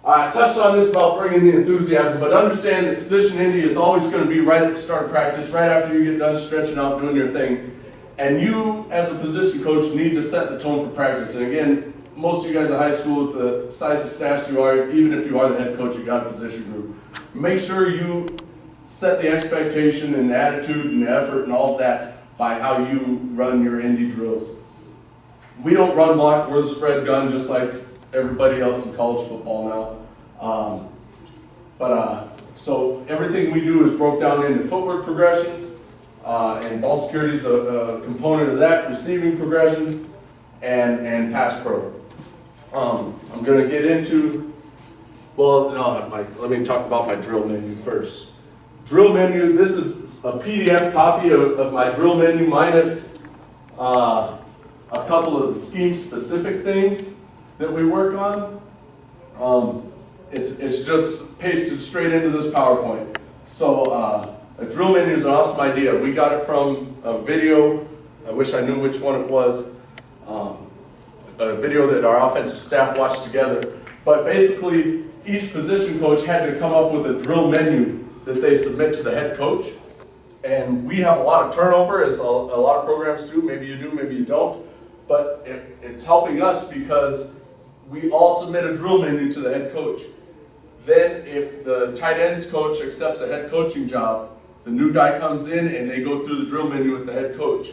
I touched on this about bringing the enthusiasm, but understand that position Indy is always going to be right at the start of practice, right after you get done stretching out, doing your thing. And you, as a position coach, need to set the tone for practice. And again, most of you guys in high school, with the size of staffs you are, even if you are the head coach, you got a position group. Make sure you set the expectation and the attitude and the effort and all of that by how you run your Indy drills. We don't run block, we're the spread gun, just like everybody else in college football now. So everything we do is broke down into footwork progressions, and ball security is a component of that, receiving progressions, and pass pro. I'm going to get into, let me talk about my drill menu first. Drill menu, this is a PDF copy of my drill menu minus a couple of the scheme-specific things that we work on. It's just pasted straight into this PowerPoint. So a drill menu is an awesome idea. We got it from a video. I wish I knew which one it was. A video that our offensive staff watched together. But basically, each position coach had to come up with a drill menu that they submit to the head coach. And we have a lot of turnover, as a lot of programs do. Maybe you do, maybe you don't. But it's helping us because we all submit a drill menu to the head coach. Then if the tight ends coach accepts a head coaching job, the new guy comes in and they go through the drill menu with the head coach.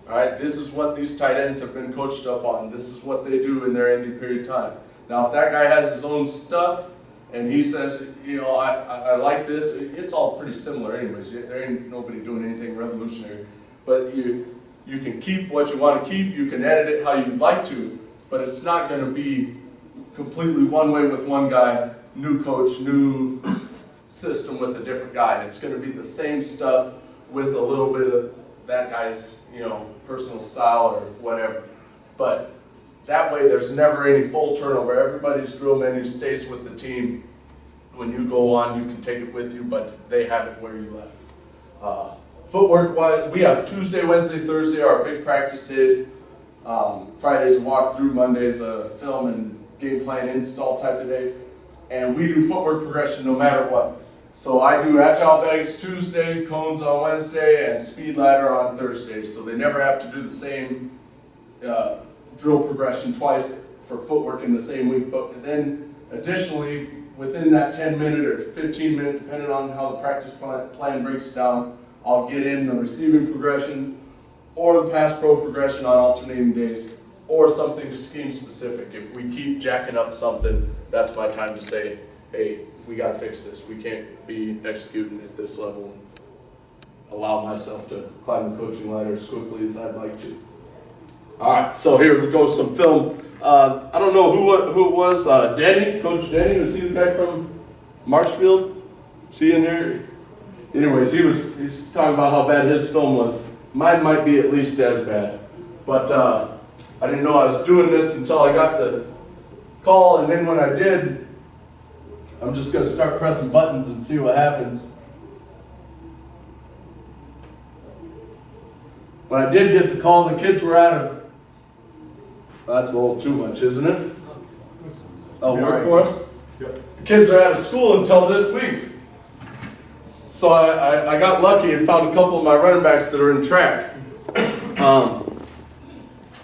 All right, this is what these tight ends have been coached up on. This is what they do in their Indy period of time. Now, if that guy has his own stuff and he says, I like this, it's all pretty similar anyways. There ain't nobody doing anything revolutionary. But you can keep what you want to keep. You can edit it how you'd like to, but it's not going to be completely one way with one guy, new coach, new system with a different guy. It's going to be the same stuff with a little bit of that guy's, personal style or whatever. But that way there's never any full turnover. Everybody's drill menu stays with the team. When you go on, you can take it with you, but they have it where you left. Footwork, we have Tuesday, Wednesday, Thursday are our big practice days. Friday's a walkthrough, Monday's a film and game plan install type of day. And we do footwork progression no matter what. So I do agile bags Tuesday, cones on Wednesday, and speed ladder on Thursday. So they never have to do the same drill progression twice for footwork in the same week. But then additionally, within that 10-minute or 15-minute, depending on how the practice plan breaks down, I'll get in the receiving progression or the pass pro progression on alternating days, or something scheme specific. If we keep jacking up something, that's my time to say, hey, we got to fix this. We can't be executing at this level. Allow myself to climb the coaching ladder as quickly as I'd like to. All right, so here we go, some film. I don't know who it was. Denny, Coach Denny, was he the guy from Marshfield? Is he in here? Anyways, he's talking about how bad his film was. Mine might be at least as bad. But I didn't know I was doing this until I got the call, and then when I did, I'm just going to start pressing buttons and see what happens. When I did get the call, the kids were out of, that's a little too much, isn't it? Oh, workforce? Yep. The kids are out of school until this week. So I got lucky and found a couple of my running backs that are in track.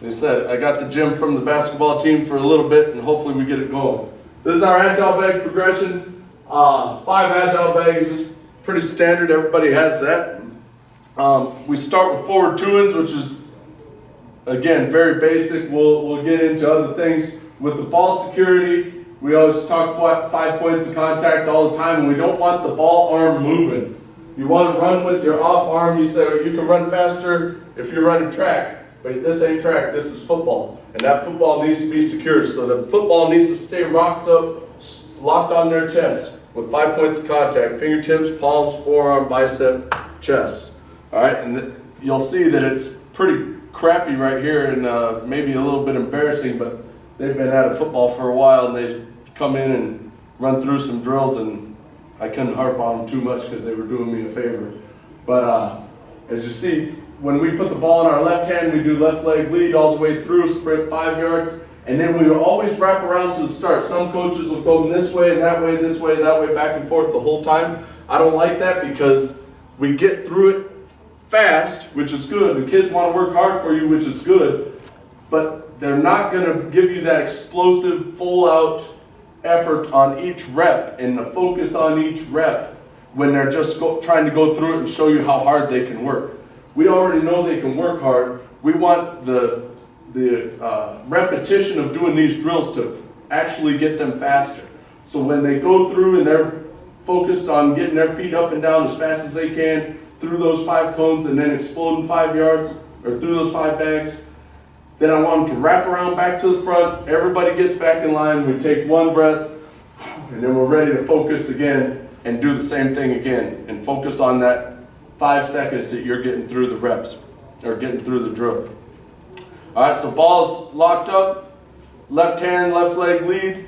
They said, I got the gym from the basketball team for a little bit, and hopefully we get it going. This is our agile bag progression. 5 agile bags is pretty standard. Everybody has that. We start with forward two-ins, which is, again, very basic. We'll get into other things. With the ball security, we always talk 5 points of contact all the time, and we don't want the ball arm moving. You want to run with your off arm. You say you can run faster if you're running track. But this ain't track, this is football. And that football needs to be secure. So the football needs to stay rocked up, locked on their chest with 5 points of contact. Fingertips, palms, forearm, bicep, chest. All right, and you'll see that it's pretty crappy right here and maybe a little bit embarrassing, but they've been out of football for a while and they come in and run through some drills, and I couldn't harp on them too much because they were doing me a favor. But as you see, when we put the ball in our left hand, we do left leg lead all the way through, sprint 5 yards, And then we will always wrap around to the start. Some coaches will go this way and that way, this way, that way, back and forth the whole time. I don't like that because we get through it fast, which is good. The kids want to work hard for you, which is good. But they're not going to give you that explosive, full-out effort on each rep and the focus on each rep when they're just trying to go through it and show you how hard they can work. We already know they can work hard. We want the repetition of doing these drills to actually get them faster. So when they go through and they're focused on getting their feet up and down as fast as they can through those 5 cones and then exploding 5 yards or through those 5 bags, then I want them to wrap around back to the front. Everybody gets back in line. We take 1 breath and then we're ready to focus again and do the same thing again and focus on that 5 seconds that you're getting through the reps or getting through the drill. All right, so ball's locked up, left hand, left leg lead,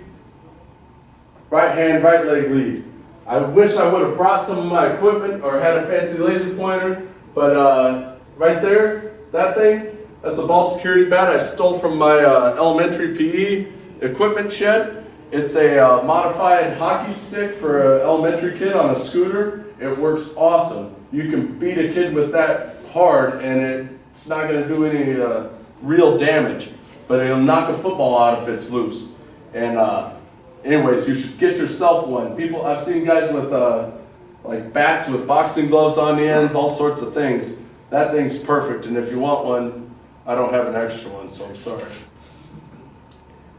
right hand, right leg lead. I wish I would have brought some of my equipment or had a fancy laser pointer, but right there, that thing, that's a ball security bat I stole from my elementary PE equipment shed. It's a modified hockey stick for an elementary kid on a scooter. It works awesome. You can beat a kid with that hard and it's not going to do any real damage, but it'll knock a football out if it's loose. And anyways, you should get yourself one. I've seen guys with like bats with boxing gloves on the ends, all sorts of things. That thing's perfect, and if you want one, I don't have an extra one, so I'm sorry.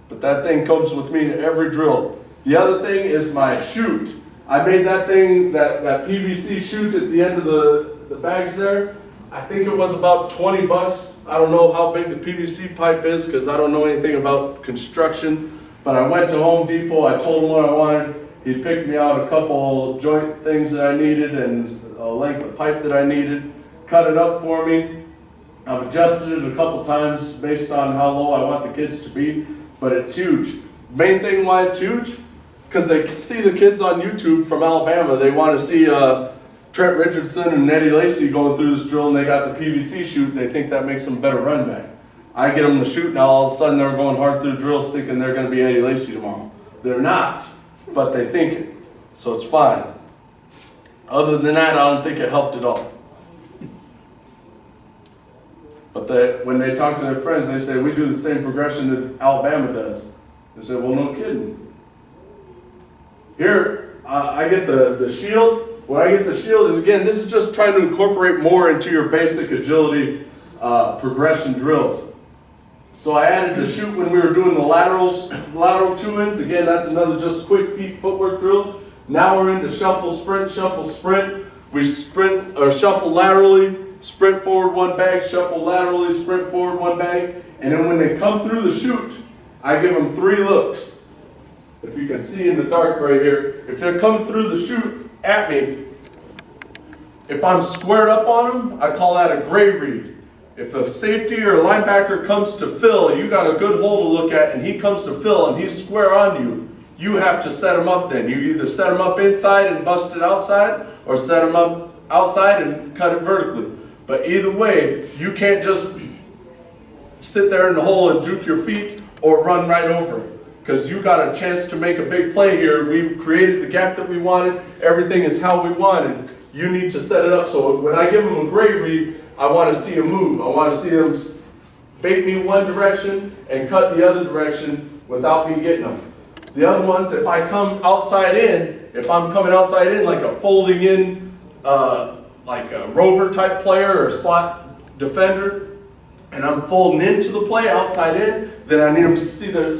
But that thing comes with me to every drill. The other thing is my chute. I made that thing, that PVC chute at the end of the bags there. I think it was about 20 bucks. I don't know how big the PVC pipe is because I don't know anything about construction. But I went to Home Depot, I told him what I wanted. He picked me out a couple joint things that I needed and a length of pipe that I needed, cut it up for me. I've adjusted it a couple times based on how low I want the kids to be, but it's huge. Main thing why it's huge, because they see the kids on YouTube from Alabama. They want to see Trent Richardson and Eddie Lacy going through this drill, and they got the PVC chute, and they think that makes them a better run back. I get them to shoot, now all of a sudden they're going hard through drills thinking they're going to be Eddie Lacy tomorrow. They're not, but they think it, so it's fine. Other than that, I don't think it helped at all. But when they talk to their friends, they say, we do the same progression that Alabama does. They say, well, no kidding. Here, I get the shield. When I get the shield, is again, this is just trying to incorporate more into your basic agility progression drills. So I added the chute when we were doing the lateral 2-ins. Again, that's another just quick feet footwork drill. Now we're into shuffle, sprint, shuffle, sprint. We sprint or shuffle laterally, sprint forward 1 bag, shuffle laterally, sprint forward 1 bag. And then when they come through the chute, I give them 3 looks. If you can see in the dark right here, if they're coming through the chute at me, if I'm squared up on them, I call that a gray read. If a safety or a linebacker comes to fill, you got a good hole to look at, and he comes to fill and he's square on you, you have to set him up then. You either set him up inside and bust it outside, or set him up outside and cut it vertically. But either way, you can't just sit there in the hole and juke your feet or run right over it, because you got a chance to make a big play here. We created the gap that we wanted. Everything is how we wanted. You need to set it up. So when I give them a gray read, I want to see them move. I want to see them bait me one direction and cut the other direction without me getting them. The other ones, if I come outside in, if I'm coming outside in like a folding in, like a rover type player or a slot defender, and I'm folding into the play outside in, then I need them to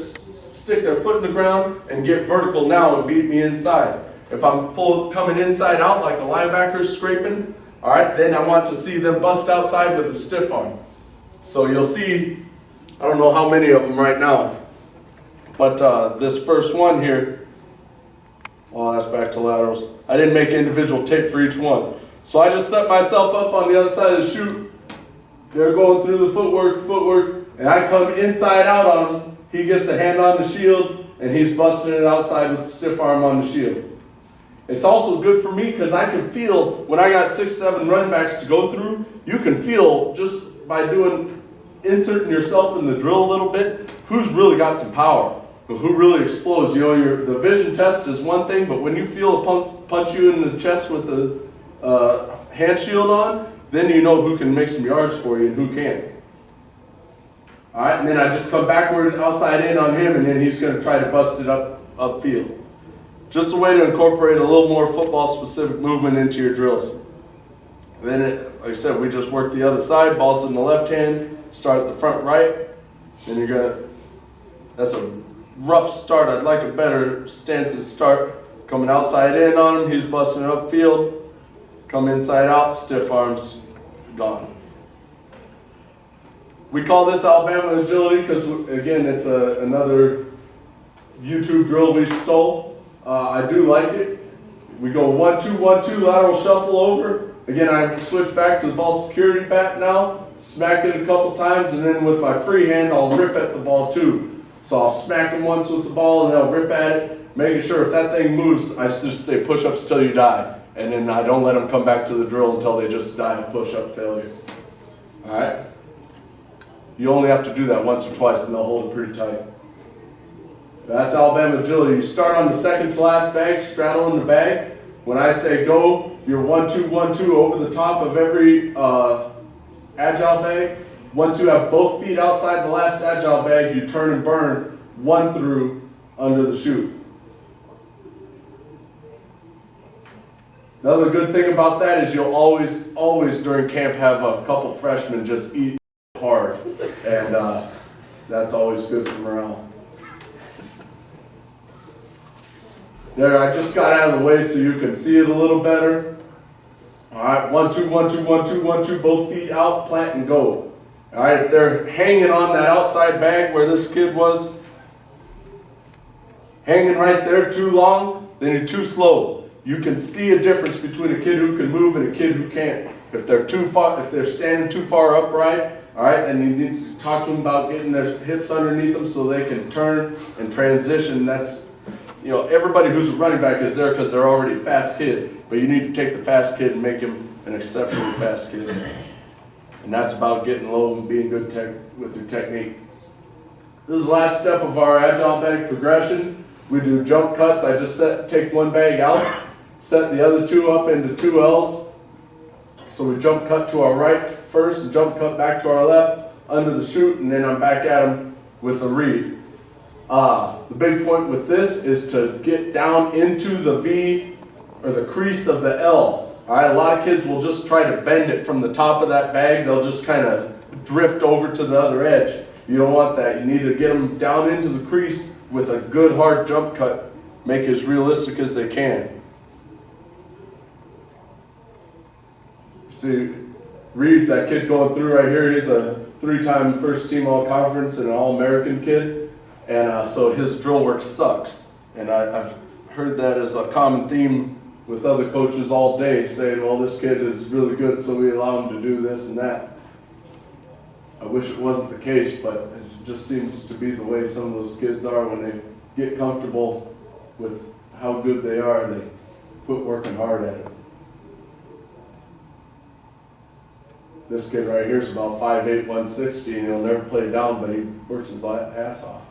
stick their foot in the ground and get vertical now and beat me inside. If I'm coming inside out like a linebacker scraping, all right, then I want to see them bust outside with a stiff arm. So you'll see, I don't know how many of them right now, but this first one here, oh, that's back to laterals. I didn't make individual tape for each one. So I just set myself up on the other side of the chute. They're going through the footwork, and I come inside out on him. He gets a hand on the shield, and he's busting it outside with a stiff arm on the shield. It's also good for me because I can feel, when I got 6, 7 running backs to go through, you can feel just by inserting yourself in the drill a little bit, who's really got some power, who really explodes. You know, the vision test is one thing, but when you feel a punch you in the chest with a hand shield on, then you know who can make some yards for you and who can't. All right, and then I just come backward, outside in on him, and then he's going to try to bust it upfield. Just a way to incorporate a little more football-specific movement into your drills. And then, like I said, we just work the other side, balls in the left hand, start at the front right, then you're going to, that's a rough start. I'd like a better stance to start. Coming outside in on him, he's busting it upfield. Come inside out, stiff arms, gone. We call this Alabama agility because, again, it's another YouTube drill we stole. I do like it. We go 1-2, 1-2, lateral shuffle over. Again, I switch back to the ball security bat now, smack it a couple times, and then with my free hand, I'll rip at the ball too. So I'll smack him once with the ball, and then I'll rip at it, making sure if that thing moves, I just say push-ups till you die. And then I don't let them come back to the drill until they just die of push-up failure. All right? You only have to do that once or twice, and they'll hold it pretty tight. That's Alabama agility. You start on the second to last bag, straddle in the bag. When I say go, you're 1-2, 1-2 over the top of every Agile bag. Once you have both feet outside the last Agile bag, you turn and burn 1 through under the chute. Another good thing about that is you'll always during camp have a couple freshmen just eat hard, and that's always good for morale. There, I just got out of the way so you can see it a little better. All right, 1-2, 1-2, 1-2, 1-2, both feet out, plant and go. All right, if they're hanging on that outside bag where this kid was, hanging right there too long, then you're too slow. You can see a difference between a kid who can move and a kid who can't. If they're too far, if they're standing too far upright, all right, then you need to talk to them about getting their hips underneath them so they can turn and transition. That's, you know, everybody who's a running back is there because they're already a fast kid, but you need to take the fast kid and make him an exceptionally fast kid. And that's about getting low and being good with your technique. This is the last step of our Agile bag progression. We do jump cuts. I just take one bag out, set the other two up into 2 L's. So we jump cut to our right first, jump cut back to our left, under the chute, and then I'm back at them with a read. The big point with this is to get down into the V or the crease of the L. All right, a lot of kids will just try to bend it from the top of that bag. They'll just kind of drift over to the other edge. You don't want that. You need to get them down into the crease with a good hard jump cut. Make it as realistic as they can. See, Reeves, that kid going through right here, he's a 3-time first team all-conference and an all-American kid. And so his drill work sucks. And I've heard that as a common theme with other coaches all day, saying, well, this kid is really good, so we allow him to do this and that. I wish it wasn't the case, but it just seems to be the way some of those kids are. When they get comfortable with how good they are, they quit working hard at it. This kid right here is about 5'8", 160, and he'll never play down, but he works his ass off.